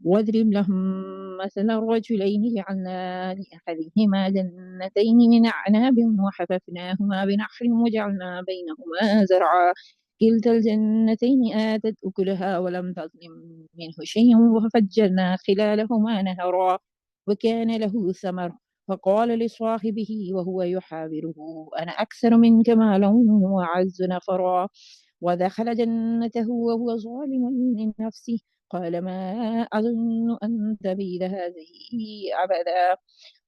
واضرب لهم مثل الرجلين جعلنا لأحدهما جنتين من أعناب وحففناهما بنخل وجعلنا بينهما زرعا كلتا الجنتين آتت أكلها ولم تظلم منه شيء وفجرنا خلالهما نهرا وكان له ثمر فقال لصاحبه وهو يحاوره أنا أكثر منك مالا وأعز نفرا ودخل جنته وهو ظالم لنفسه قال ما أظن أن تبيد هذه أبدا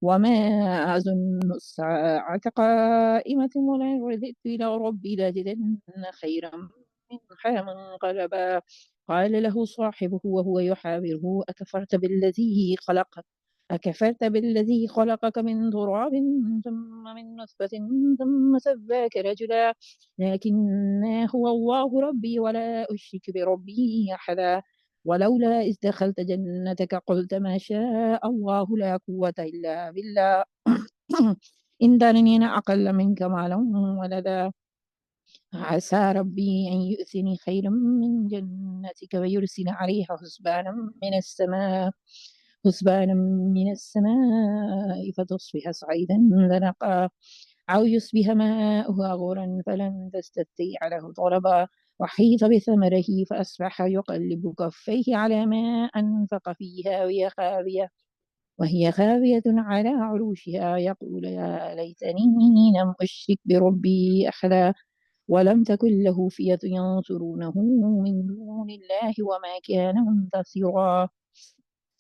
وما أظن الساعة قائمة ولئن رددت إلى ربي لأجدن خيرا منها منقلبا قال له صاحبه وهو يحاوره أكفرت بالذي خلقك من تراب ثم من نطفة ثم سواك رجلا لكن هو الله ربي ولا أشرك بربي أحدا ولولا إذ دخلت جنتك قلت ما شاء الله لا قوة إلا بالله إن ترني أنا أقل منك مالا وولدا عسى ربي أن يؤتني خيرا من جنتك ويرسل عليها حسبانا من السماء فتصبح صعيدا زلقا أو يصبح ماؤها غورا فلن تستطيع له طلبا وحيط بثمره فأصبح يقلب كفيه على ما أنفق فيها وهي خاوية على عروشها يقول يا ليتني لم أشرك بربي أحدا ولم تكن له فئة ينصرونه من دون الله وما كان منتصرا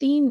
3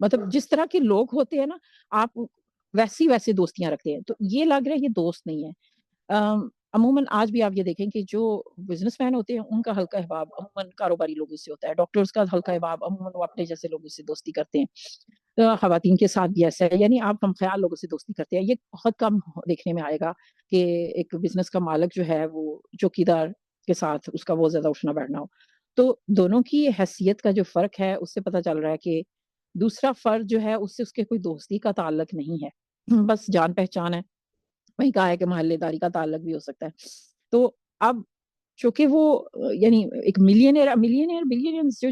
مطلب جس طرح کے لوگ ہوتے ہیں نا آپ ویسی ویسے دوستیاں رکھتے ہیں، تو یہ لگ رہا ہے یہ دوست نہیں ہے. عموماً آج بھی آپ یہ دیکھیں کہ جو بزنس مین ہوتے ہیں ان کا ہلکا احباب عموماً کاروباری لوگوں سے ہوتا ہے، ڈاکٹرز کا ہلکا احباب عموماً وہ اپنے جیسے لوگوں سے دوستی کرتے ہیں. خواتین کے ساتھ بھی ایسا ہے، یعنی آپ ہم خیال لوگوں سے دوستی کرتے ہیں. یہ بہت کم دیکھنے میں آئے گا کہ ایک بزنس کا مالک جو ہے وہ چوکیدار کے ساتھ اس کا وہ زیادہ اٹھنا بیٹھنا ہو. تو دونوں کی حیثیت کا جو فرق ہے اس سے پتہ چل رہا ہے کہ دوسرا فرد جو ہے اس سے اس کے کوئی دوستی کا تعلق نہیں ہے، بس جان پہچان ہے. وہی کہا ہے کہ محلے داری کا تعلق بھی ہو سکتا ہے. تو اب چونکہ وہ یعنی ایک بلینئر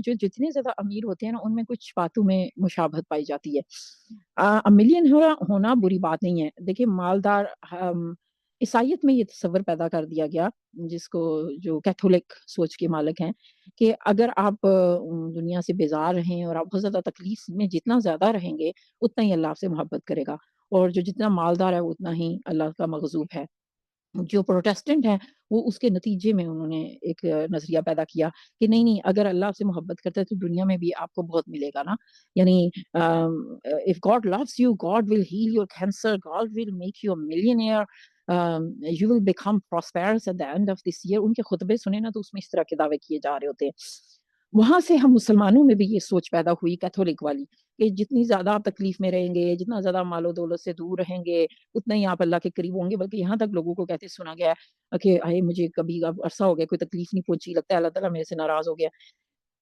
جو جتنے زیادہ امیر ہوتے ہیں نا ان میں کچھ باتوں میں مشابہت پائی جاتی ہے. ملین ہونا بری بات نہیں ہے. دیکھیں مالدار عیسائیت میں یہ تصور پیدا کر دیا گیا جس کو جو کیتھولک سوچ کے مالک ہیں کہ اگر آپ دنیا سے بیزار رہیں اور آپ بہت زیادہ تکلیف میں جتنا زیادہ رہیں گے اتنا ہی اللہ آپ سے محبت کرے گا، اور جو جتنا مالدار ہے اتنا ہی اللہ کا مغضوب ہے. جو پروٹیسٹنٹ ہیں وہ اس کے نتیجے میں انہوں نے ایک نظریہ پیدا کیا کہ نہیں اگر اللہ آپ سے محبت کرتا ہے تو دنیا میں بھی آپ کو بہت ملے گا نا. یعنی if God loves you, God will heal your cancer, God will make you a millionaire, you will become prosperous at the end of this year. ان کے خطبے سنے نا تو اس میں اس طرح کے دعوے کیے جا رہے ہوتے ہیں. وہاں سے ہم مسلمانوں میں بھی یہ سوچ پیدا ہوئی کیتھولک والی کہ جتنی زیادہ آپ تکلیف میں رہیں گے، جتنا زیادہ مال و دولت سے دور رہیں گے اتنا ہی آپ اللہ کے قریب ہوں گے. بلکہ یہاں تک لوگوں کو کہتے سنا گیا ہے کہ مجھے کبھی اب عرصہ ہو گیا کوئی تکلیف نہیں پہنچی، لگتا ہے اللہ تعالیٰ میرے سے ناراض ہو گیا.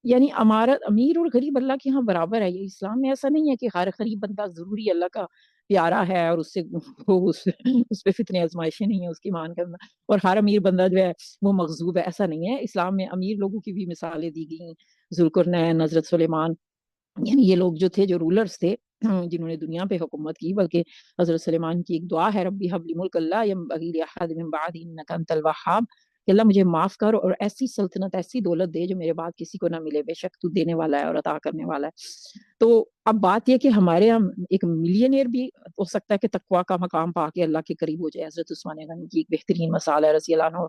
یعنی امیر اور غریب اللہ کے ہاں برابر ہے. یہ اسلام میں ایسا نہیں ہے کہ ہر غریب بندہ ضروری اللہ کا پیارا ہے اور اس سے اس پہ فتنے آزمائشیں نہیں ہیں اس کی مان کرنا، اور ہر امیر بندہ جو ہے وہ مغضوب ہے. ایسا نہیں ہے. اسلام میں امیر لوگوں کی بھی مثالیں دی گئی، ذوالقرنین، حضرت سلیمان، یعنی یہ لوگ جو تھے جو رولرز تھے جنہوں نے دنیا پہ حکومت کی. بلکہ حضرت سلیمان کی ایک دعا ہے ربی حب لی ملک لا ینبغی لأحد من بعدی انک انت الوہاب، کہ اللہ مجھے معاف کر اور ایسی سلطنت ایسی دولت دے جو میرے بعد کسی کو نہ ملے، بے شک تو دینے والا ہے اور عطا کرنے والا ہے. تو اب بات یہ کہ ہمارے یہاں ایک ملینئر بھی ہو سکتا ہے کہ تقویٰ کا مقام پا کے اللہ کے قریب ہو جائے. حضرت عثمان غنی کی ایک بہترین مثال ہے رضی اللہ عنہ.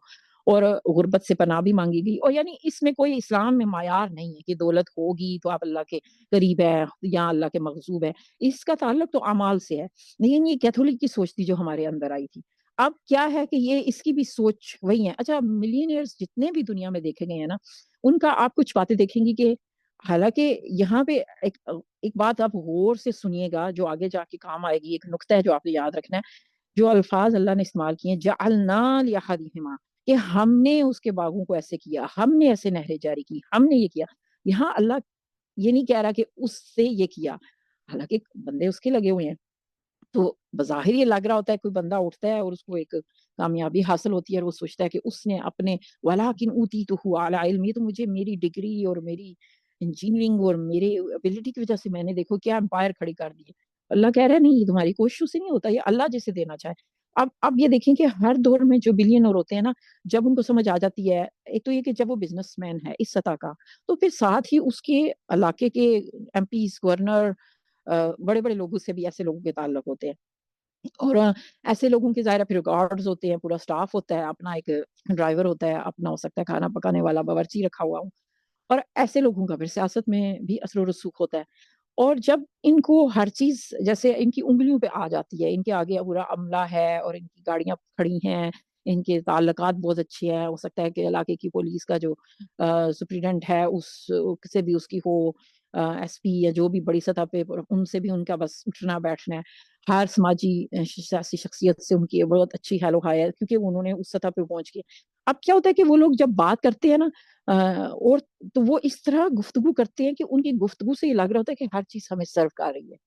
اور غربت سے پناہ بھی مانگی گئی. اور یعنی اس میں کوئی اسلام میں معیار نہیں ہے کہ دولت ہوگی تو آپ اللہ کے قریب ہے یا اللہ کے مغضوب ہے. اس کا تعلق تو اعمال سے ہے. لیکن یہ کیتھولک کی سوچ تھی جو ہمارے اندر آئی تھی. اب کیا ہے کہ یہ اس کی بھی سوچ وہی ہے. اچھا ملینئرز جتنے بھی دنیا میں دیکھے گئے ہیں نا ان کا آپ کچھ باتیں دیکھیں گی کہ حالانکہ یہاں پہ ایک بات آپ غور سے سنیے گا جو آگے جا کے کام آئے گی. ایک نقطہ ہے جو آپ نے یاد رکھنا ہے، جو الفاظ اللہ نے استعمال کیے ہیں جعلنا لأحدہما، کہ ہم نے اس کے باغوں کو ایسے کیا، ہم نے ایسے نہریں جاری کی، ہم نے یہ کیا. یہاں اللہ یہ نہیں کہہ رہا کہ اس سے یہ کیا، حالانکہ بندے اس کے لگے ہوئے ہیں. تو بظاہر یہ لگ رہا ہوتا ہے کوئی بندہ اٹھتا ہے اور اس کو ایک کامیابی حاصل ہوتی ہے اور وہ سوچتا ہے کہ اس نے اپنے وَلَٰكِنْ أُوتِيتُهُ عَلَىٰ عِلْمٍ، یہ تو مجھے میری ڈگری اور میری انجینئرنگ اور میرے ابیلٹی کی وجہ سے میں نے دیکھو کیا امپائر کھڑی کر دی ہے. اللہ کہہ رہا ہے نہیں یہ تمہاری کوششوں سے نہیں ہوتا، یہ اللہ جسے دینا چاہے. اب یہ دیکھیں کہ ہر دور میں جو بلینئر ہوتے ہیں نا جب ان کو سمجھ آ جاتی ہے، ایک تو یہ کہ جب وہ بزنس مین ہے اس سطح کا تو پھر ساتھ ہی اس کے علاقے کے ایم پیز، گورنر، بڑے بڑے لوگوں سے بھی ایسے لوگوں کے تعلق ہوتے ہیں. اور ایسے لوگوں کے ظاہر ہے پھر گارڈز ہوتے ہیں، پورا سٹاف ہوتا ہے، اپنا ایک ڈرائیور ہوتا ہے، اپنا ہو سکتا ہے کھانا پکانے والا باورچی رکھا ہوا ہوں. اور ایسے لوگوں کا پھر سیاست میں بھی اثر و رسوخ ہوتا ہے. اور جب ان کو ہر چیز جیسے ان کی انگلیوں پہ آ جاتی ہے، ان کے آگے پورا عملہ ہے اور ان کی گاڑیاں کھڑی ہیں، ان کے تعلقات بہت اچھے ہیں، ہو سکتا ہے کہ علاقے کی پولیس کا جو سپریڈنٹ ہے اس سے بھی اس کی ہو ایس پی یا جو بھی بڑی سطح پہ ان سے بھی ان کا بس اٹھنا بیٹھنا ہے. ہر سماجی سیاسی شخصیت سے ان کی بہت اچھی ہیلو ہائی ہے کیونکہ انہوں نے اس سطح پہ پہنچ کے. اب کیا ہوتا ہے کہ وہ لوگ جب بات کرتے ہیں نا اور تو وہ اس طرح گفتگو کرتے ہیں کہ ان کی گفتگو سے یہ لگ رہا ہوتا ہے کہ ہر چیز ہمیں سرو کر رہی ہے.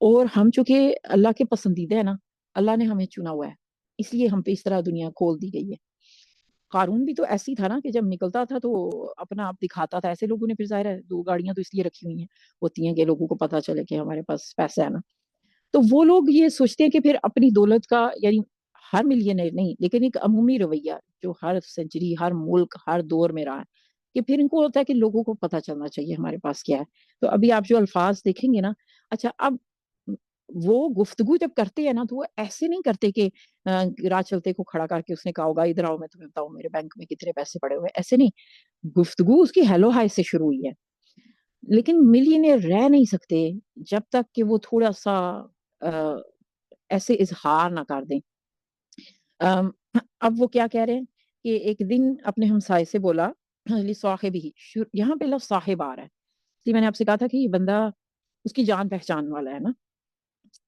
اور ہم چونکہ اللہ کے پسندیدہ ہے نا، اللہ نے ہمیں چنا ہوا ہے، اس لیے ہم پہ اس طرح دنیا کھول دی گئی ہے. قارون بھی تو ایسی تھا نا کہ جب نکلتا تھا تو اپنا آپ دکھاتا تھا. ایسے لوگوں نے پھر ظاہر ہے 2 گاڑیاں تو اس لیے رکھی ہوئی ہیں ہوتی ہیں کہ لوگوں کو پتا چلے کہ ہمارے پاس پیسہ ہے نا. تو وہ لوگ یہ سوچتے ہیں کہ پھر اپنی دولت کا یعنی ہر ملینئر نہیں لیکن ایک عمومی رویہ جو ہر سینچری، ہر ملک، ہر دور میں رہا ہے کہ پھر ان کو ہوتا ہے کہ لوگوں کو پتا چلنا چاہیے ہمارے پاس کیا ہے. تو ابھی آپ جو الفاظ دیکھیں گے نا، اچھا اب وہ گفتگو جب کرتے ہیں نا تو وہ ایسے نہیں کرتے کہ راہ چلتے کو کھڑا کر کے اس نے کہا ہوگا ادھر آؤ میں تمہیں بتاؤں میرے بینک میں کتنے پیسے پڑے ہوئے، ایسے نہیں. گفتگو اس کی ہیلو ہائی سے شروع ہوئی ہے. لیکن ملینئر رہ نہیں سکتے جب تک کہ وہ تھوڑا سا ایسے اظہار نہ کر دیں. اب وہ کیا کہہ رہے ہیں کہ ایک دن اپنے ہمسائے سے بولا صاحبی، یہاں پہ لفظ صاحب آ رہا ہے. اسی میں نے آپ سے کہا تھا کہ یہ بندہ اس کی جان پہچان والا ہے نا.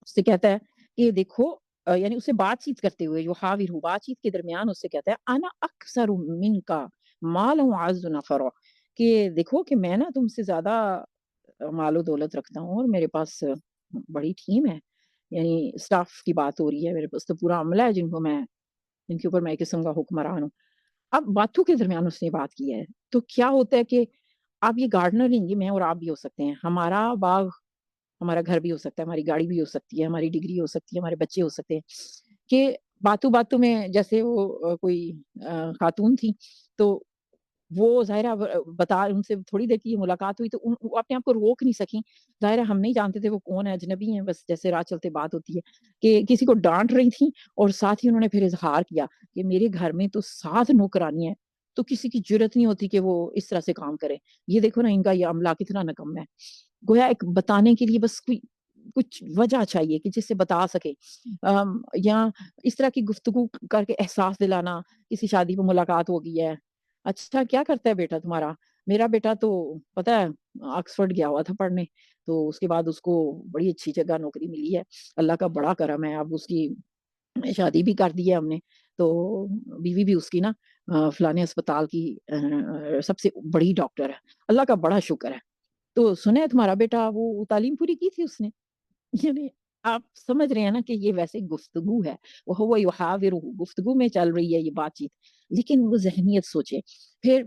اس سے کہتا ہے کہ دیکھو یعنی اسے بات چیت کرتے ہوئے جو حاوی ہو بات چیت کے درمیان اس سے کہتا ہے انا اکثر من کا مال عز نفر، کہ دیکھو کہ میں نا تم سے زیادہ مال و دولت رکھتا ہوں اور میرے پاس بڑی ٹیم ہے. یعنی سٹاف کی بات ہو رہی ہے، میرے پاس تو پورا عملہ ہے جن کے اوپر میں ایک قسم کا حکمران ہوں. اب باتوں کے درمیان اس نے بات کی ہے. تو کیا ہوتا ہے کہ آپ یہ گارڈنر لیں گے، میں اور آپ بھی ہو سکتے ہیں، ہمارا باغ ہمارا گھر بھی ہو سکتا ہے، ہماری گاڑی بھی ہو سکتی ہے، ہماری ڈگری ہو سکتی ہے، ہمارے بچے ہو سکتے ہیں. کہ باتوں باتوں میں جیسے وہ کوئی خاتون تھی تو وہ ظاہرہ بتا ان سے تھوڑی دیر کی ملاقات ہوئی تو وہ اپنے آپ کو روک نہیں سکیں. ظاہرہ ہم نہیں جانتے تھے وہ کون ہے، اجنبی ہیں، بس جیسے راہ چلتے بات ہوتی ہے کہ کسی کو ڈانٹ رہی تھیں اور ساتھ ہی انہوں نے پھر اظہار کیا کہ میرے گھر میں تو 7 نوکرانی ہیں، تو کسی کی جرت نہیں ہوتی کہ وہ اس طرح سے کام کرے. یہ دیکھو نا ان کا یہ عملہ کتنا نکم ہے. گویا ایک بتانے کے لیے بس کوئی کچھ وجہ چاہیے کہ جس سے بتا سکے. یا اس طرح کی گفتگو کر کے احساس دلانا، کسی شادی پہ ملاقات ہو گئی ہے، اچھا کیا کرتا ہے بیٹا تمہارا؟ میرا بیٹا تو پتا ہے آکسفورڈ گیا ہوا تھا پڑھنے، تو اس کے بعد اس کو بڑی اچھی جگہ نوکری ملی ہے، اللہ کا بڑا کرم ہے. اب اس کی شادی بھی کر دی ہے ہم نے، تو بیوی بھی اس کی نا فلانے اسپتال کی سب سے بڑی ڈاکٹر ہے، اللہ کا بڑا شکر ہے. تو سنے تمہارا بیٹا وہ تعلیم پوری کی تھی اس نے. یعنی آپ سمجھ رہے ہیں نا کہ یہ ویسے گفتگو ہے، وہ یحاور، گفتگو میں چل رہی ہے یہ بات چیت، لیکن وہ ذہنیت سوچے. پھر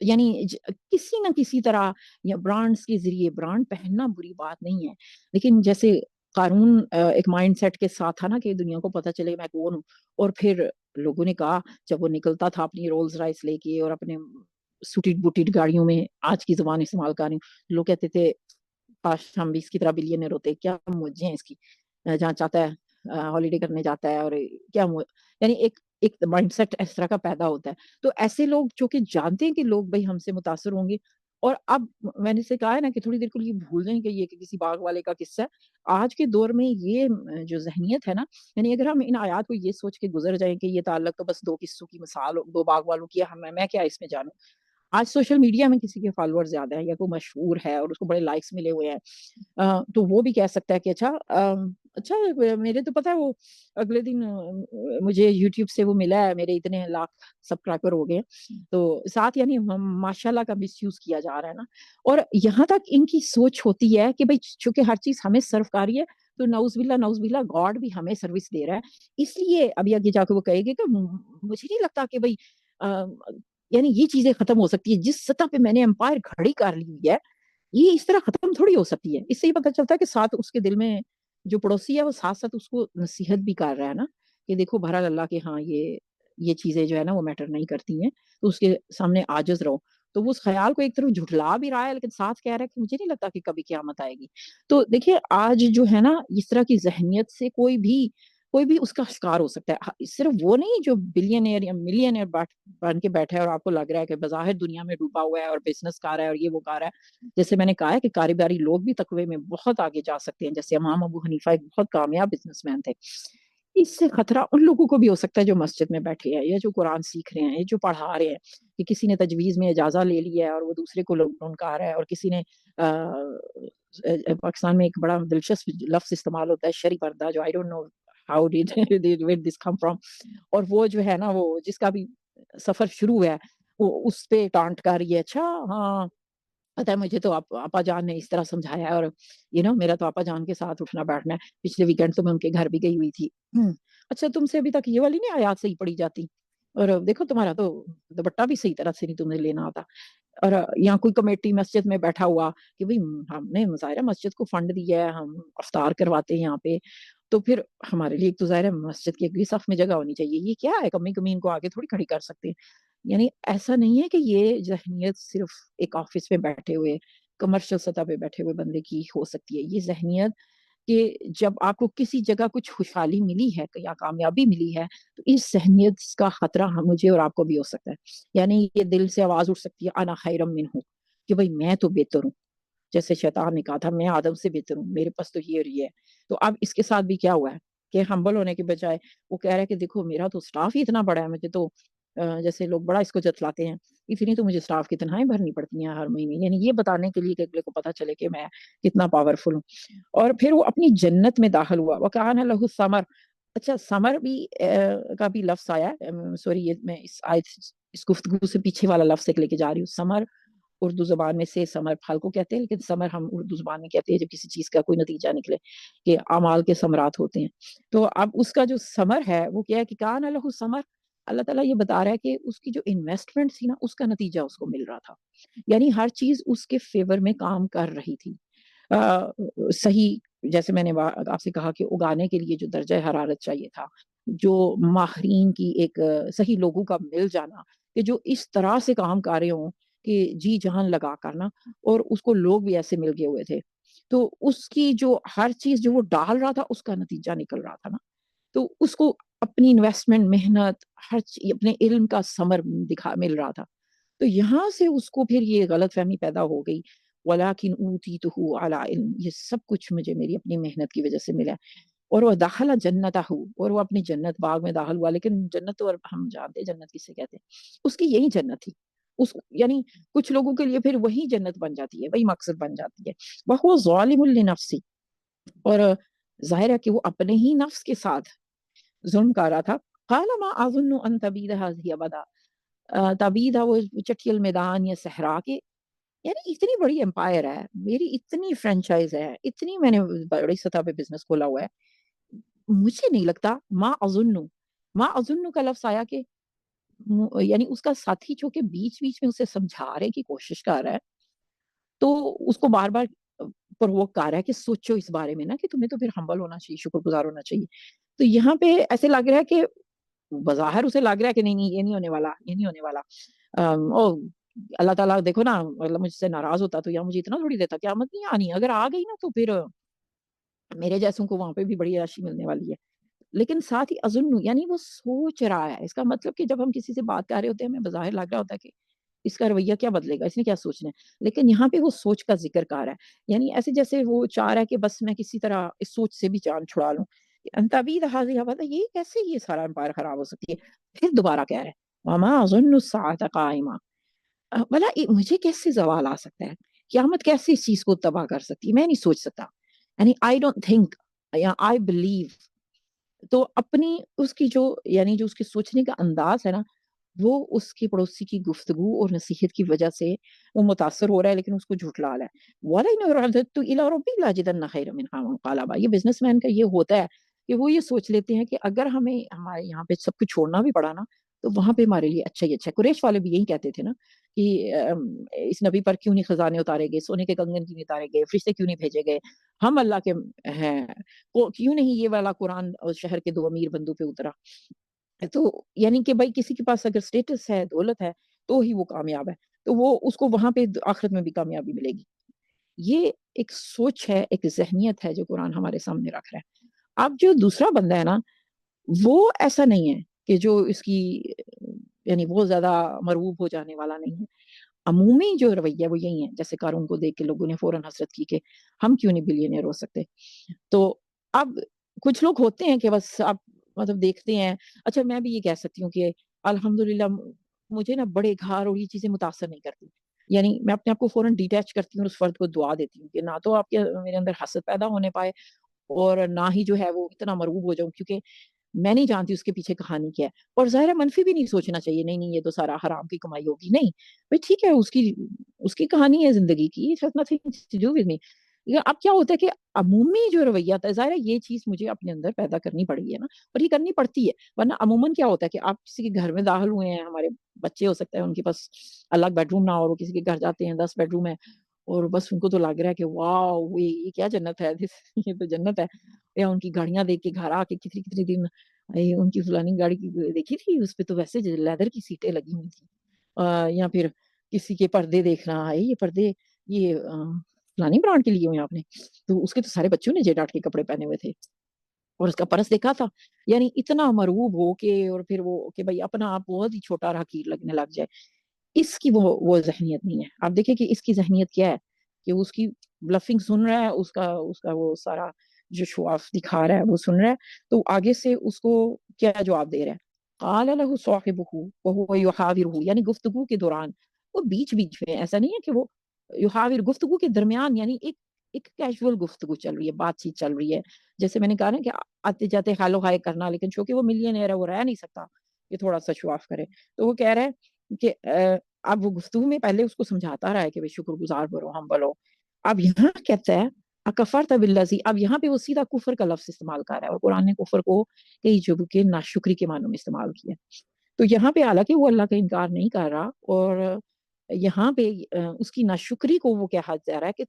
یعنی کسی نہ کسی طرح یا برانڈز کے ذریعے، برانڈ پہننا بری بات نہیں ہے، لیکن جیسے قارون ایک مائنڈ سیٹ کے ساتھ تھا نا کہ دنیا کو پتہ چلے میں کون ہوں. اور پھر لوگوں نے کہا جب وہ نکلتا تھا اپنی رولز رائس لے کے اور اپنے سوٹیڈ بوٹیڈ گاڑیوں میں، آج کی زبان استعمال کر رہی ہوں، لوگ کہتے تھے کاش ہم بھی اس کی طرح بلینئر ہوتے، کیا موجیں ہیں اس کی، جہاں چاہتا ہے ہالیڈے کرنے جاتا ہے، اور کیا یعنی ایک مائنڈ سیٹ اس طرح کا پیدا ہوتا ہے. تو ایسے لوگ جو کہ جانتے ہیں کہ لوگ بھائی ہم سے متاثر ہوں گے، اور اب میں نے سے کہا ہے نا کہ تھوڑی دیر کے لیے بھول جائیں کہ یہ کہ کسی باغ والے کا قصہ ہے. آج کے دور میں یہ جو ذہنیت ہے نا، یعنی اگر ہم ان آیات کو یہ سوچ کے گزر جائیں کہ یہ تعلق تو بس 2 قصوں کی مثال، 2 باغ والوں کی ہے، میں کیا اس میں جانوں. آج سوشل میڈیا میں کسی کے فالوور زیادہ ہیں یا کوئی مشہور ہے اور اس کو بڑے لائکس ملے ہوئے ہیں، تو وہ بھی کہہ سکتا ہے کہ اچھا میرے تو پتا ہے وہ اگلے دن مجھے یوٹیوب سے وہ ملا ہے، میرے اتنے لاکھ سبسکرائبر ہو گئے. تو ساتھ یعنی ماشاءاللہ کا مس یوز کیا جا رہا ہے نا. اور یہاں تک ان کی سوچ ہوتی ہے کہ بھائی چونکہ ہر چیز ہمیں سرو کاری ہے، تو نعوذ باللہ گاڈ بھی ہمیں سروس دے رہا ہے. اس لیے ابھی آگے جا کے وہ کہے گی کہ مجھے نہیں لگتا کہ بھائی یعنی یہ چیزیں ختم ہو سکتی ہے جس سطح پہ میں نے امپائر کھڑی کر لی ہوئی ہے، یہ اس طرح ختم تھوڑی ہو سکتی ہے. اس سے یہ پتہ چلتا ہے کہ ساتھ اس کے دل میں جو پڑوسی ہے وہ ساتھ ساتھ اس کو نصیحت بھی کر رہا ہے نا کہ دیکھو بہرحال اللہ کے ہاں یہ چیزیں جو ہے نا وہ میٹر نہیں کرتی ہیں، تو اس کے سامنے عاجز رہو. تو وہ اس خیال کو ایک طرف جھٹلا بھی رہا ہے لیکن ساتھ کہہ رہا ہے کہ مجھے نہیں لگتا کہ کبھی قیامت آئے گی. تو دیکھیے آج جو ہے نا اس طرح کی ذہنیت سے کوئی بھی اس کا شکار ہو سکتا ہے. صرف وہ نہیں جو بلینئر یا ملینئر بن کے بیٹھا ہے اور آپ کو لگ رہا ہے کہ بظاہر دنیا میں ڈوبا ہوا ہے اور بزنس کر رہا ہے اور یہ وہ کر رہا ہے. جیسے میں نے کہا ہے کہ کاروباری لوگ بھی تقوی میں بہت آگے جا سکتے ہیں، جیسے امام ابو حنیفہ ایک بہت کامیاب بزنس مین تھے. اس سے خطرہ ان لوگوں کو بھی ہو سکتا ہے جو مسجد میں بیٹھے ہیں یا جو قرآن سیکھ رہے ہیں یا جو پڑھا رہے ہیں، کہ کسی نے تجویز میں اجازہ لے لی ہے اور وہ دوسرے کو لوگ کہا رہا ہے، اور کسی نے پاکستان میں ایک بڑا دلچسپ لفظ استعمال ہوتا ہے شرعی پردہ، جو I don't know how did where this come from. اور وہ جو ہے نا وہ جس کا بھی سفر شروع ہے وہ اس پہ ٹانٹ کر رہی ہے. اچھا ہاں پتا ہے مجھے تو آپا جان نے اس طرح سمجھایا ہے، اور میرا تو آپا جان کے ساتھ اٹھنا بیٹھنا ہے، پچھلے ویکینڈ تو میں ان کے گھر بھی گئی ہوئی تھی. اچھا تم سے ابھی تک یہ والی نہیں آیات صحیح پڑھی جاتی، اور دیکھو تمہارا تو دوپٹہ بھی صحیح طرح سے نہیں تمہیں لینا آتا. اور یہاں کوئی کمیٹی مسجد میں بیٹھا ہوا کہ بھئی ہم نے ظاہر مسجد کو فنڈ دیا ہے، ہم افطار کرواتے ہیں یہاں پہ، تو پھر ہمارے لیے ایک تو ظاہر ہے مسجد کی اگلی صف میں جگہ ہونی چاہیے. یہ کیا ہے کمی کمی کو آگے تھوڑی کھڑی کر سکتے ہیں. یعنی ایسا نہیں ہے کہ یہ ذہنیت صرف ایک آفس میں بیٹھے ہوئے کمرشل سطح پہ بیٹھے ہوئے بندے کی ہو سکتی ہے. یہ ذہنیت کہ جب آپ کو کسی جگہ کچھ خوشحالی ملی ہے یا کامیابی ملی ہے، تو اس ذہنیت کا خطرہ مجھے اور آپ کو بھی ہو سکتا ہے. یعنی یہ دل سے آواز اٹھ سکتی ہے انا خیرم منہ، کہ بھئی میں تو بہتر ہوں. جیسے شیطان نے کہا تھا میں آدم سے بہتر ہوں، میرے پاس تو یہ اور یہ ہے. تو اب اس کے ساتھ بھی کیا ہوا ہے کہ ہمبل ہونے کے بجائے وہ کہہ رہا ہے کہ دیکھو میرا تو اسٹاف ہی اتنا بڑا ہے، مجھے تو جیسے لوگ بڑا اس کو جتلاتے ہیں، اتنی تو مجھے اسٹاف کی تنخواہیں بھرنی پڑتی ہیں ہر مہینے، یعنی یہ بتانے کے لیے کہ اگلے کو پتا چلے کہ میں کتنا پاورفل ہوں. اور پھر وہ اپنی جنت میں داخل ہوا. وَكَانَ لَهُ ثَمَرٌ. اچھا سمر بھی کا بھی لفظ آیا ہے، سوری یہ میں اس گفتگو سے پیچھے والا لفظ ایک لے کے جا رہی ہوں. سمر اردو زبان میں سے سمر پھل کو کہتے ہیں، لیکن سمر ہم اردو زبان میں کہتے ہیں جب کسی چیز کا کوئی نتیجہ نکلے، کہ اعمال کے ثمرات ہوتے ہیں. تو اب اس کا جو سمر ہے وہ کیا ہے کہ کان الہ سمر. اللہ تعالیٰ یہ بتا رہا ہے کہ اس کی جو انویسٹمنٹ تھی نا اس کا نتیجہ اس کو مل رہا تھا، یعنی ہر چیز اس کے فیور میں کام کر رہی تھی. صحیح جیسے میں نے آپ سے کہا کہ اگانے کے لیے جو درجہ حرارت چاہیے تھا، جو ماہرین کی ایک صحیح لوگوں کا مل جانا کہ جو اس طرح سے کام کر رہے ہوں کہ جی جان لگا کر نا، اور اس کو لوگ بھی ایسے مل گئے ہوئے تھے، تو اس کی جو ہر چیز جو وہ ڈال رہا تھا اس کا نتیجہ نکل رہا تھا نا. تو اس کو اپنی انویسٹمنٹ محنت ہر اپنے علم کا ثمر مل رہا تھا. تو یہاں سے اس کو پھر یہ غلط فہمی پیدا ہو گئی وَلَٰكِنْ أُوتِيتُهُ عَلَىٰ عِلْمٍ، یہ سب کچھ مجھے میری اپنی محنت کی وجہ سے ملا. اور وہ دخل جنتہ، اور وہ اپنی جنت باغ میں داخل ہوا. لیکن جنت تو ہم جانتے ہیں جنت کسے کہتے ہیں، اس کی یہی جنت تھی. اس یعنی کچھ لوگوں کے لیے پھر وہی جنت بن جاتی ہے، وہی مقصد بن جاتی ہے. وَهُوَ ظَالِمٌ لِنَفْسِهِ، اور ظاہر ہے کہ وہ اپنے ہی نفس کے ساتھ ظلم کر رہا تھا. قَالَ مَا أَظُنُّ أَن تَبِيدَ هَٰذِهِ أَبَدًا. تبید وہ چٹھی المیدان یا صحرا کے، یعنی اتنی بڑی امپائر ہے میری، اتنی فرینچائز ہے، اتنی میں نے بڑی سطح پہ بزنس کھولا ہوا ہے، مجھے نہیں لگتا. ما اظن کا لفظ آیا کہ یعنی اس کا ساتھی جو کہ بیچ بیچ میں اسے سمجھانے کی کوشش کر رہا ہے، تو اس کو بار بار پرووک کر رہا ہے کہ سوچو اس بارے میں نا کہ تمہیں تو پھر ہمبل ہونا چاہیے، شکر گزار ہونا چاہیے. تو یہاں پہ ایسے لگ رہا ہے کہ بظاہر اسے لگ رہا ہے کہ نہیں نہیں یہ نہیں ہونے والا، یہ نہیں ہونے والا. او اللہ تعالیٰ دیکھو نا، مطلب مجھ سے ناراض ہوتا تو یا مجھے اتنا تھوڑی دیتا، قیامت نہیں آنی، اگر آ گئی نا تو پھر میرے جیسوں کو وہاں پہ بھی بڑی راشی ملنے والی ہے. لیکن ساتھ ہی اظن یعنی وہ سوچ رہا ہے. اس کا مطلب کہ جب ہم کسی سے بات کر رہے ہوتے ہیں ہمیں بظاہر لگ رہا ہوتا ہے کہ اس کا رویہ کیا بدلے گا، اس نے کیا سوچنا ہے، لیکن یہاں پہ وہ سوچ کا ذکر کر رہا ہے. یعنی ایسے جیسے وہ چاہ رہا ہے کہ بس میں کسی طرح اس سوچ سے بھی جان چھڑا لوں. انتبید حاضی حوادہ، یہ کیسے یہ سارا امپائر خراب ہو سکتی ہے. پھر دوبارہ کہہ رہا ہے وما اظن الساعة قائمہ. بھلا مجھے کیسے زوال آ سکتا ہے، قیامت کیسے اس چیز کو تباہ کر سکتی ہے، میں نہیں سوچ سکتا. یعنی آئی ڈونٹ تھنک یا آئی بلیو. تو اپنی اس کی جو یعنی جو اس کے سوچنے کا انداز ہے نا، وہ اس کی پڑوسی کی گفتگو اور نصیحت کی وجہ سے وہ متاثر ہو رہا ہے، لیکن اس کو جھٹلا رہا ہے. وَلَئِنْ رَدَدتُّ إِلَىٰ رَبِّي لَأَجِدَنَّ خَيْرًا مِنْهَا مُنقَلَبًا. یہ بزنس مین کا یہ ہوتا ہے کہ وہ یہ سوچ لیتے ہیں کہ اگر ہمیں ہمارے یہاں پہ سب کچھ چھوڑنا بھی پڑا نا تو وہاں پہ ہمارے لیے اچھا ہی اچھا ہے. قریش والے بھی یہی کہتے تھے نا کہ اس نبی پر کیوں نہیں خزانے اتارے گئے، سونے کے کنگن کیوں نہیں اتارے گئے، فرشتے کیوں نہیں بھیجے گئے، ہم اللہ کے ہیں، کیوں نہیں یہ والا قرآن شہر کے 2 امیر بندوں پہ اترا. تو یعنی کہ بھائی کسی کے پاس اگر اسٹیٹس ہے، دولت ہے تو ہی وہ کامیاب ہے، تو وہ اس کو وہاں پہ آخرت میں بھی کامیابی ملے گی. یہ ایک سوچ ہے، ایک ذہنیت ہے جو قرآن ہمارے سامنے رکھ رہا ہے. اب جو دوسرا بندہ ہے نا وہ ایسا نہیں ہے کہ جو اس کی یعنی بہت زیادہ مرغوب ہو جانے والا نہیں ہے. عمومی جو رویہ وہ یہی ہے، جیسے قارون کو دیکھ کے لوگوں نے فوراً حسرت کی کہ ہم کیوں نہیں بلینئر ہو سکتے. تو اب کچھ لوگ ہوتے ہیں کہ بس آپ مطلب دیکھتے ہیں. اچھا میں بھی یہ کہہ سکتی ہوں کہ الحمدللہ مجھے نا بڑے گھر اور یہ چیزیں متاثر نہیں کرتی. یعنی میں اپنے آپ کو فوراً ڈیٹیچ کرتی ہوں اور اس فرد کو دعا دیتی ہوں کہ نہ تو آپ کے میرے اندر حسد پیدا ہونے پائے اور نہ ہی جو ہے وہ اتنا مرغوب ہو جاؤں، کیونکہ میں نہیں جانتی اس کے پیچھے کہانی کیا ہے. اور ظاہر ہے منفی بھی نہیں سوچنا چاہیے، نہیں نہیں یہ تو سارا حرام کی کمائی ہوگی، نہیں بھائی ٹھیک ہے، اس کی کہانی ہے زندگی کی. It has nothing to do with me. اب کیا ہوتا ہے کہ عمومی جو رویہ تھا، ظاہر ہے یہ چیز مجھے اپنے اندر پیدا کرنی پڑی ہے نا، اور یہ کرنی پڑتی ہے. ورنہ عموماً کیا ہوتا ہے کہ آپ کسی کے گھر میں داخل ہوئے ہیں، ہمارے بچے ہو سکتے ہیں ان کے پاس الگ بیڈ روم نہ ہو، وہ کسی کے گھر جاتے ہیں 10 بیڈ روم ہے، اور بس ان کو تو لگ رہا ہے کہ واو یہ کیا جنت ہے یہ تو جنت ہے. یا ان کی گاڑیاں دیکھ کے گھر آ کے کتنی کتنی دن ان کی فلانی گاڑی کی دیکھی تھی، اس پہ تو ویسے لیدر کی سیٹیں لگی ہوئی تھی. یا پھر کسی کے پردے دیکھنا ہے، یہ پردے یہ فلانی برانڈ کے لیے ہوئے آپ نے، تو اس کے تو سارے بچوں نے جے ڈاٹ کے کپڑے پہنے ہوئے تھے اور اس کا پرس دیکھا تھا. یعنی اتنا مرغوب ہو کے اور پھر وہ کہ بھائی اپنا آپ بہت ہی چھوٹا حقیر لگنے لگ جائے. اس کی وہ ذہنیت نہیں ہے. آپ دیکھیں کہ اس کی ذہنیت کیا ہے کہ اس کی بلفنگ سن رہا ہے، اس کا وہ سارا جو شو آف دکھا رہا ہے وہ سن رہا ہے، تو آگے سے اس کو کیا جواب دے رہا ہے؟ قال له صاحبه وهو يحاوره، یعنی گفتگو کے دوران، وہ بیچ بیچ میں، ایسا نہیں ہے کہ وہ یحاور، گفتگو کے درمیان، یعنی ایک کیجول گفتگو چل رہی ہے، بات چیت چل رہی ہے، جیسے میں نے کہا نا کہ آتے جاتے ہیلو ہائی کرنا، لیکن چونکہ وہ ملینئر ہے وہ رہ نہیں سکتا کہ تھوڑا سا شو آف کرے، تو وہ کہہ رہا ہے کہ اب وہ گفتگو میں پہلے اس کو سمجھاتا رہا ہے کہ شکر گزار بنو، ہم بنو، اب یہاں کہتا ہے اکفرت بالذی، اب یہاں پہ وہ سیدھا کفر کا لفظ استعمال کر رہا ہے، اور قرآن نے کفر کو کئی جگہوں کے ناشکری کے معنوں میں استعمال کیا، تو یہاں پہ حالانکہ وہ اللہ کا انکار نہیں کر رہا، اور یہاں پہ اس کی ناشکری کو وہ کہا جا رہا ہے کہ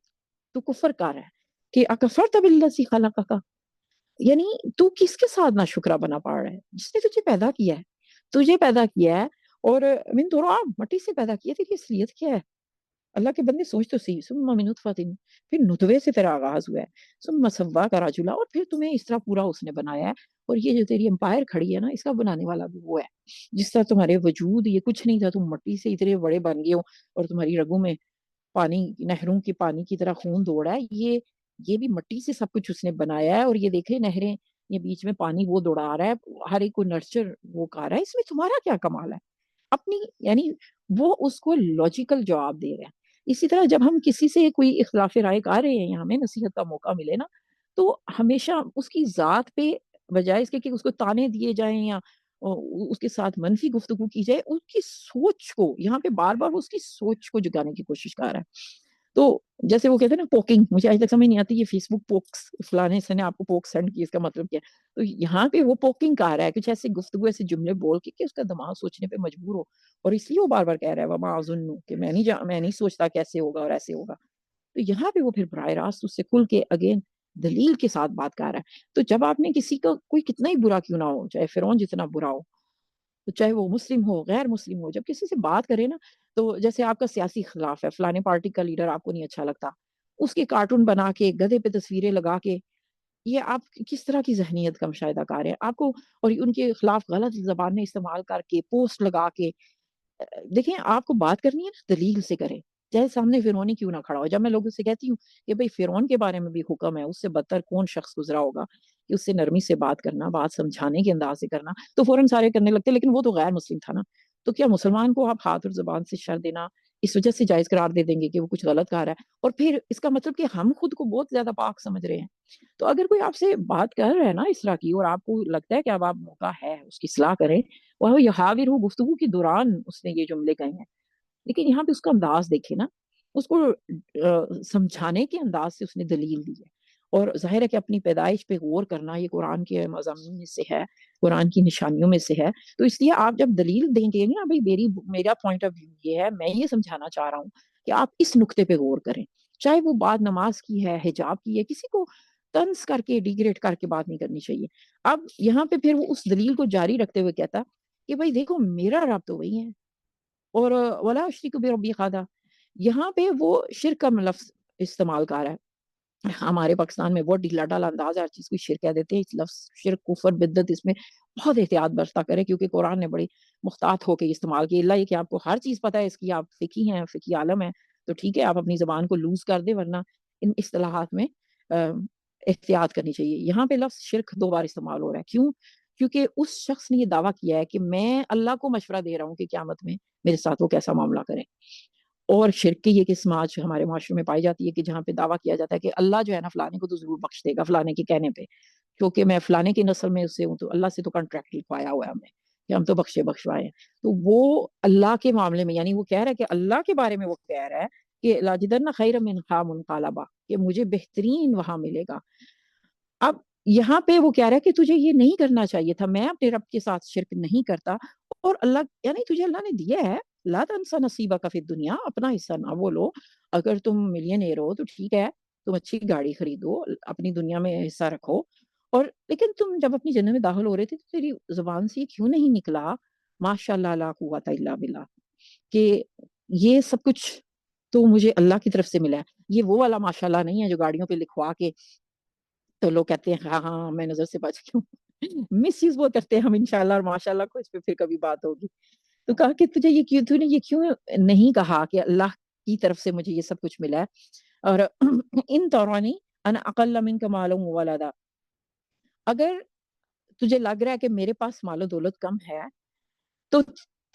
تو کفر کر رہا ہے، کہ اکفرت بالذی خلقک، یعنی تو کس کے ساتھ ناشکرا بنا پا رہا ہے؟ جس نے تجھے پیدا کیا ہے، تجھے پیدا کیا ہے، اور من تراب، مٹی سے پیدا کیا، تیری اصلیت کیا ہے؟ اللہ کے بندے سوچ تو صحیح، ثم من نطفۃ، پھر نطفے سے تیرا آغاز ہوا ہے، ثم سواک رجلا، اور پھر تمہیں اس طرح پورا اس نے بنایا ہے، اور یہ جو تیری امپائر کھڑی ہے نا، اس کا بنانے والا بھی وہ ہے، جس طرح تمہارے وجود یہ کچھ نہیں تھا، تم مٹی سے اتنے بڑے بن گئے ہو، اور تمہاری رگوں میں پانی، نہروں کے پانی کی طرح خون دوڑا ہے، یہ بھی مٹی سے سب کچھ اس نے بنایا ہے، اور یہ دیکھے نہریں، یہ بیچ میں پانی وہ دوڑا رہا ہے، ہر ایک کو نرچر وہ کر رہا ہے، اس میں تمہارا کیا کمال ہے اپنی، یعنی وہ اس کو لاجیکل جواب دے رہے ہیں۔ اسی طرح جب ہم کسی سے کوئی اختلاف رائے کر رہے ہیں یا ہمیں نصیحت کا موقع ملے نا، تو ہمیشہ اس کی ذات پہ، بجائے اس کے کہ اس کو تانے دیے جائیں یا اس کے ساتھ منفی گفتگو کی جائے، اس کی سوچ کو، یہاں پہ بار بار اس کی سوچ کو جگانے کی کوشش کر رہا ہے۔ تو جیسے وہ کہتے ہیں نا پوکنگ، مجھے آج تک سمجھ نہیں آتی یہ فیس بک پوکس، فلانے سے نے آپ کو پوک سینڈ کی، اس کا مطلب کیا ہے؟ تو یہاں پہ وہ پوکنگ کہہ رہا ہے، کچھ ایسے گفتگو، ایسے جملے بول کے کہ اس کا دماغ سوچنے پہ مجبور ہو، اور اس لیے وہ بار بار کہہ رہا ہے وما اظن، کہ میں نہیں سوچتا کیسے ہوگا اور ایسے ہوگا، تو یہاں پہ وہ پھر براہ راست اس سے کھل کے اگین دلیل کے ساتھ بات کر رہا ہے۔ تو جب آپ نے کسی کا کوئی کتنا ہی برا کیوں نہ ہو، چاہے فرعون جتنا برا ہو، تو چاہے وہ مسلم ہو غیر مسلم ہو، جب کسی سے بات کرے نا، تو جیسے آپ کا سیاسی خلاف ہے، فلانے پارٹی کا لیڈر آپ کو نہیں اچھا لگتا، اس کے کارٹون بنا کے، گدھے پہ تصویریں لگا کے، یہ آپ کس طرح کی ذہنیت کا مشاہدہ کر رہے ہیں آپ کو، اور ان کے خلاف غلط زبانیں استعمال کر کے، پوسٹ لگا کے، دیکھیں آپ کو بات کرنی ہے نا دلیل سے کریں، چاہے سامنے فرعون ہی کیوں نہ کھڑا ہو۔ جب میں لوگوں سے کہتی ہوں کہ بھئی فرعون کے بارے میں بھی حکم ہے، اس سے بدتر کون شخص گزرا ہوگا، کہ اس سے نرمی سے بات کرنا، بات سمجھانے کے انداز سے کرنا، تو فوراً سارے کرنے لگتے، لیکن وہ تو غیر مسلم تھا نا، تو کیا مسلمان کو آپ ہاتھ اور زبان سے شر دینا اس وجہ سے جائز قرار دے دیں گے کہ وہ کچھ غلط کہہ رہا ہے، اور پھر اس کا مطلب کہ ہم خود کو بہت زیادہ پاک سمجھ رہے ہیں؟ تو اگر کوئی آپ سے بات کر رہا ہے نا اس طرح کی، اور آپ کو لگتا ہے کہ اب آپ موقع ہے اس کی اصلاح کریں، وہ یحاور ہو، گفتگو کے دوران اس نے یہ جملے کہے ہیں، لیکن یہاں پہ اس کا انداز دیکھیں نا، اس کو سمجھانے کے انداز سے اس نے دلیل دی ہے، اور ظاہر ہے کہ اپنی پیدائش پہ غور کرنا یہ قرآن کے مضامین میں سے ہے، قرآن کی نشانیوں میں سے ہے، تو اس لیے آپ جب دلیل دیں گے نا، بھائی میرا پوائنٹ آف ویو یہ ہے، میں یہ سمجھانا چاہ رہا ہوں کہ آپ اس نقطے پہ غور کریں، چاہے وہ بات نماز کی ہے، حجاب کی ہے، کسی کو طنز کر کے ڈیگریڈ کر کے بات نہیں کرنی چاہیے۔ اب یہاں پہ پھر وہ اس دلیل کو جاری رکھتے ہوئے کہتا کہ بھائی دیکھو میرا رب تو وہی ہے، اور ولا اشرک بربی احدا، یہاں پہ وہ شرک کا لفظ استعمال کر رہا ہے۔ ہمارے پاکستان میں بہت ڈھیلا ڈالا انداز ہے، ہر چیز کو شرک کہہ دیتے ہیں، اس لفظ شرک کفر بدعت، اس میں بہت احتیاط برتا کرے، کیونکہ قرآن نے بڑی محتاط ہو کے استعمال کی، اللہ یہ کہ آپ کو ہر چیز پتہ ہے اس کی، آپ فقی ہیں، فقی عالم ہیں، تو ٹھیک ہے آپ اپنی زبان کو لوز کر دیں، ورنہ ان اصطلاحات میں احتیاط کرنی چاہیے۔ یہاں پہ لفظ شرک 2 بار استعمال ہو رہا ہے، کیوں؟ کیونکہ اس شخص نے یہ دعویٰ کیا ہے کہ میں اللہ کو مشورہ دے رہا ہوں کہ قیامت میں میرے ساتھ وہ کیسا معاملہ کریں، اور شرک کی یہ قسم آج ہمارے معاشرے میں پائی جاتی ہے کہ جہاں پہ دعویٰ کیا جاتا ہے کہ اللہ جو ہے نا فلانے کو تو ضرور بخش دے گا فلانے کے کہنے پہ، کیونکہ میں فلانے کی نسل میں اس سے ہوں، تو اللہ سے تو کانٹریکٹ لکھوایا ہوا ہے ہم نے کہ ہم تو بخشوائے ہیں، تو وہ اللہ کے معاملے میں، یعنی وہ کہہ رہا ہے کہ اللہ کے بارے میں وہ کہہ رہا ہے کہ لاجدن خیر منہا منقلبا، کہ مجھے بہترین وہاں ملے گا۔ اب یہاں پہ وہ کہہ رہا ہے کہ تجھے یہ نہیں کرنا چاہیے تھا، میں اپنے رب کے ساتھ شرک نہیں کرتا، اور اللہ یعنی تجھے اللہ نے دیا ہے، لا تنسا نصیبک فی الدنیا، اپنا حصہ نہ بولو، اگر تم ملینئر ہو تو ٹھیک ہے، تم اچھی گاڑی خریدو، اپنی دنیا میں حصہ رکھو، اور لیکن تم جب اپنی جنت میں داخل ہو رہے تھے تو تیری زبان سے یہ کیوں نہیں نکلا ماشاء اللہ لا قوت الا باللہ، کہ یہ سب کچھ تو مجھے اللہ کی طرف سے ملا ہے، یہ وہ والا ماشاء اللہ نہیں ہے جو گاڑیوں پہ لکھوا کے تو لوگ کہتے ہیں ہاں ہاں میں نظر سے بچ گئی ہوں، مس یوز وہ کرتے ہیں ہم انشاءاللہ اور ماشاءاللہ کو، اس پہ پھر کبھی بات ہوگی۔ تو کہا کہ تجھے یہ کیوں، تو نے یہ کیوں نہیں کہا کہ اللہ کی طرف سے مجھے یہ سب کچھ ملا ہے؟ اور ان دورانی انا اقل منک مالا وولدا، اگر تجھے لگ رہا ہے کہ میرے پاس مال و دولت کم ہے تو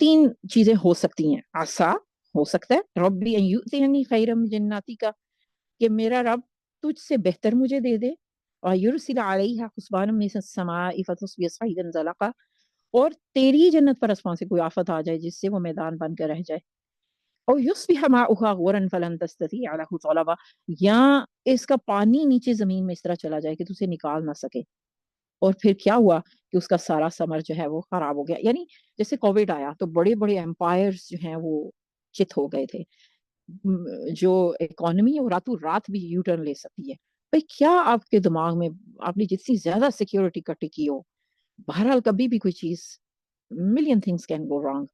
تین چیزیں ہو سکتی ہیں. آسا، ہو سکتا ہے ربی ان یؤتینی خیرا من جناتی کا، کہ میرا رب تجھ سے بہتر مجھے دے دے. اور یرسل علیہا حسبانا من السماء فتصبح صعیدا زلقا، اور تیری جنت پر آسمان سے کوئی آفت آ جائے جس سے وہ میدان بن کر رہ جائے. اور یصبح ماؤہا غورا فلن تستطیع له طلبا، یا اس کا پانی نیچے زمین میں اس طرح چلا جائے کہ تو اسے نکال نہ سکے. اور پھر کیا ہوا کہ اس کا سارا سمر جو ہے وہ خراب ہو گیا. یعنی جیسے کووڈ آیا تو بڑے بڑے امپائرز جو ہیں وہ چت ہو گئے تھے. جو اکانومی ہے وہ راتوں رات بھی یو ٹرن لے سکتی ہے. بھئی کیا آپ کے دماغ میں آپ نے جتنی زیادہ سیکیورٹی کا ٹکی ہو، بہرحال کبھی بھی کوئی چیز million things can go wrong.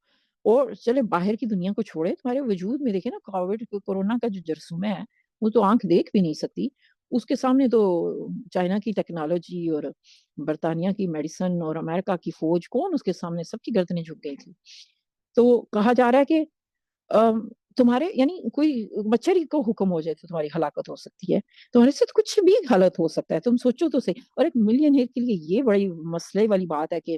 اور چلے باہر کی دنیا کو چھوڑے، تمہارے وجود میں دیکھیں نا کووڈ کورونا کا جو جرثومہ ہے وہ تو آنکھ دیکھ بھی نہیں سکتی. اس کے سامنے تو چائنا کی ٹیکنالوجی اور برطانیہ کی میڈیسن اور امریکہ کی فوج، کون اس کے سامنے، سب کی گردنیں جھک گئی تھی. تو کہا جا رہا ہے کہ تمہارے یعنی کوئی مچھر ہی کو حکم ہو جائے تو تمہاری ہلاکت ہو سکتی ہے. تمہارے سے کچھ بھی غلط ہو سکتا ہے، تم سوچو تو صحیح. اور ایک ملین ایئر کے لیے یہ بڑی مسئلے والی بات ہے کہ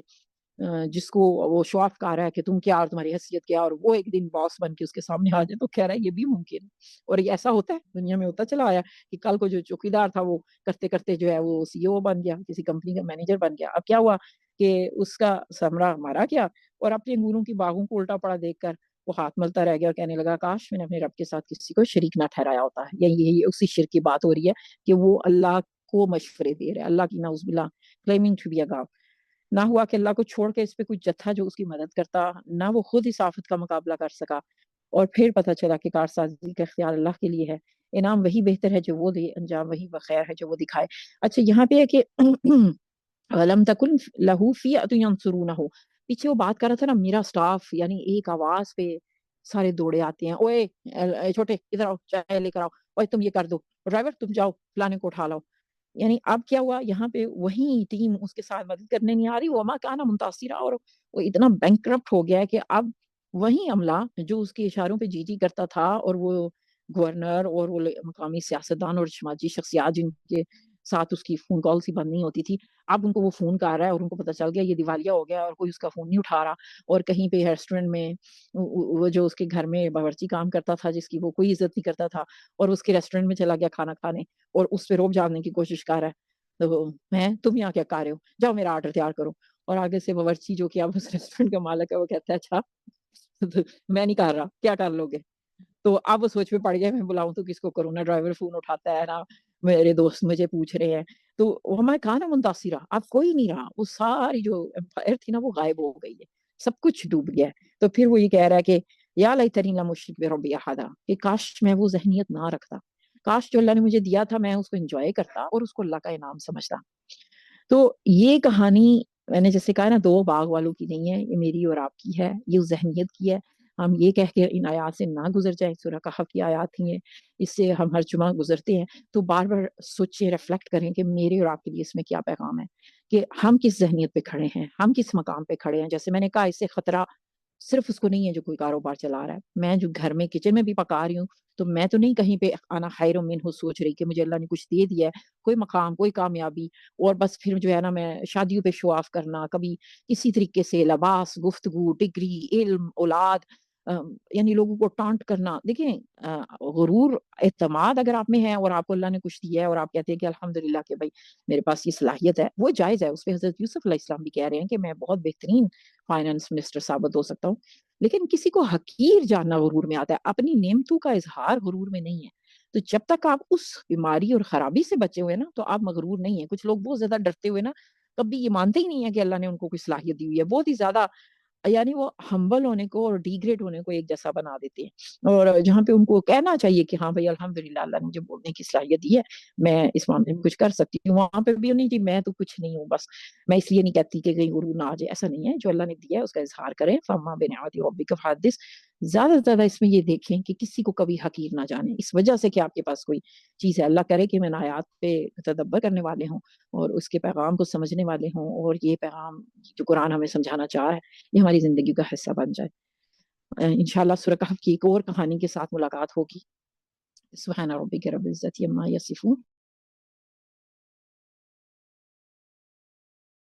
جس کو وہ شو آف کر رہا ہے کہ تم کیا اور تمہاری حیثیت کیا، اور وہ ایک دن باس بن کے اس کے سامنے آ جائے تو کہہ رہا ہے یہ بھی ممکن ہے. اور یہ ایسا ہوتا ہے دنیا میں، ہوتا چلا آیا کہ کل کو جو چوکیدار تھا وہ کرتے کرتے جو ہے وہ سی او بن گیا، کسی کمپنی کا مینیجر بن گیا. اب کیا ہوا کہ اس کا سمرہ مارا گیا اور اپنے انگوروں کی باغوں کو الٹا پڑا دیکھ کر وہ ہاتھ ملتا رہ گیا اور کہنے لگا کاش میں نے اپنے رب کے ساتھ کسی کو شریک نہ ٹھہرایا ہوتا ہے. یہی اسی شرک کی بات ہو رہی ہے کہ وہ اللہ کو مشورے دے رہے، اللہ کی نعوذ باللہ claiming to be a god. نہ ہوا کہ اللہ کو چھوڑ کے اس پہ کوئی جتھا جو اس کی مدد کرتا، نہ وہ خود اس آفت کا مقابلہ کر سکا. اور پھر پتہ چلا کہ کارسازی کا اختیار اللہ کے لیے ہے. انعام وہی بہتر ہے جو وہ دے، انجام وہی بخیر ہے جو وہ دکھائے. اچھا یہاں پہ ہے کہ لم تکن لہو فیۃ ینصرونہ، پیچھے وہ بات کر رہا تھا نا میرا سٹاف، یعنی ایک آواز پہ سارے دوڑے آتے ہیں. اوے چھوٹے ادھر آؤ، چائے لے کر آؤ، اوے تم یہ کر دو، ڈرائیور تم جاؤ فلانے کو اٹھا لاؤ. یعنی اب کیا ہوا یہاں پہ وہی ٹیم اس کے ساتھ مدد کرنے نہیں آ رہی. وہ ما کانا منتصرا، اور وہ اتنا بینکرپٹ ہو گیا ہے کہ اب وہی عملہ جو اس کے اشاروں پہ جی جی کرتا تھا، اور وہ گورنر اور وہ مقامی سیاستدان اور سماجی شخصیات جن کے ساتھ اس کی فون کال سی بند نہیں ہوتی تھی، اب ان کو وہ فون کر رہا ہے اور ان کو پتہ چل گیا یہ دیوالیہ ہو گیا اور کوئی اس کا فون نہیں اٹھا رہا. اور کہیں پہ ریسٹورینٹ میں وہ جو اس کے گھر میں باورچی کام کرتا تھا جس کی وہ کوئی عزت نہیں کرتا تھا، اور اس کے ریسٹورینٹ میں چلا گیا کھانا کھانے اور اس پہ روب جاننے کی کوشش کر رہا ہے. تو میں تم یہاں کیا کر رہے ہو، جاؤ میرا آرڈر تیار کرو. اور آگے سے باورچی جو کہ اب اس ریسٹورینٹ کا مالک ہے وہ کہتا ہے اچھا میں نہیں کر رہا، کیا کر لو گے. تو اب وہ سوچ میں پڑ گیا میں بلاؤں تو کس کو کروں، نہ ڈرائیور فون اٹھاتا ہے، نہ میرے دوست مجھے پوچھ رہے ہیں. تو وہ ہمارے کہا نا منتصرہ، اب کوئی نہیں رہا. وہ ساری جو امپائر تھی نا وہ غائب ہو گئی ہے، سب کچھ ڈوب گیا ہے. تو پھر وہ یہ کہہ رہا ہے کہ یا لیتنی لم اشرک بربی احدا، کہ کاش میں وہ ذہنیت نہ رکھتا، کاش جو اللہ نے مجھے دیا تھا میں اس کو انجوائے کرتا اور اس کو اللہ کا انعام سمجھتا. تو یہ کہانی میں نے جیسے کہا نا دو باغ والوں کی نہیں ہے، یہ میری اور آپ کی ہے، یہ اس ذہنیت کی ہے. ہم یہ کہہ کے ان آیات سے نہ گزر جائیں، سورہ کہف کی آیات ہی ہیں، اس سے ہم ہر جمعہ گزرتے ہیں تو بار بار سوچیں، ریفلیکٹ کریں کہ میرے اور آپ کے لیے اس میں کیا پیغام ہے، کہ ہم کس ذہنیت پہ کھڑے ہیں، ہم کس مقام پہ کھڑے ہیں. جیسے میں نے کہا اس سے خطرہ صرف اس کو نہیں ہے جو کوئی کاروبار چلا رہا ہے. میں جو گھر میں کچن میں بھی پکا رہی ہوں تو میں تو نہیں کہیں پہ انا خیر منہ سوچ رہی کہ مجھے اللہ نے کچھ دے دیا ہے، کوئی مقام، کوئی کامیابی، اور بس پھر جو ہے نا میں شادیوں پہ شو آف کرنا، کبھی کسی طریقے سے لباس، گفتگو، ڈگری، علم، اولاد، یعنی لوگوں کو ٹانٹ کرنا. دیکھیں غرور اعتماد اگر آپ میں ہے اور آپ کو اللہ نے کچھ دیا ہے اور آپ کہتے ہیں کہ الحمدللہ کہ بھائی میرے پاس یہ صلاحیت ہے، وہ جائز ہے. اس پہ حضرت یوسف علیہ السلام بھی کہہ رہے ہیں کہ میں بہت بہترین فائنانس منسٹر ثابت ہو سکتا ہوں. لیکن کسی کو حقیر جاننا غرور میں آتا ہے، اپنی نعمتوں کا اظہار غرور میں نہیں ہے. تو جب تک آپ اس بیماری اور خرابی سے بچے ہوئے نا تو آپ مغرور نہیں ہیں. کچھ لوگ بہت زیادہ ڈرتے ہوئے نا کبھی یہ مانتے ہی نہیں ہے کہ اللہ نے ان کو کوئی صلاحیت دی ہوئی ہے، بہت ہی زیادہ یعنی وہ ہمبل ہونے کو اور ڈی گریڈ ہونے کو ایک جیسا بنا دیتے ہیں. اور جہاں پہ ان کو کہنا چاہیے کہ ہاں بھائی الحمدللہ اللہ نے مجھے بولنے کی صلاحیت دی ہے، میں اس معاملے میں کچھ کر سکتی ہوں، وہاں پہ بھی نہیں جی میں تو کچھ نہیں ہوں، بس میں اس لیے نہیں کہتی کہ کہیں غرور نہ آ جائے. ایسا نہیں ہے، جو اللہ نے دیا ہے اس کا اظہار کریں. فما بنعمت ربک فحدث، زیادہ سے زیادہ اس میں یہ دیکھیں کہ کسی کو کبھی حقیر نہ جانیں اس وجہ سے کہ آپ کے پاس کوئی چیز ہے. اللہ کرے کہ میں آیات پہ تدبر کرنے والے ہوں اور اس کے پیغام کو سمجھنے والے ہوں، اور یہ پیغام جو قرآن ہمیں سمجھانا چاہ رہا ہے یہ ہماری زندگی کا حصہ بن جائے. انشاءاللہ سورہ کہف کی ایک اور کہانی کے ساتھ ملاقات ہوگی. سبحان ربك رب العزة عما يصفون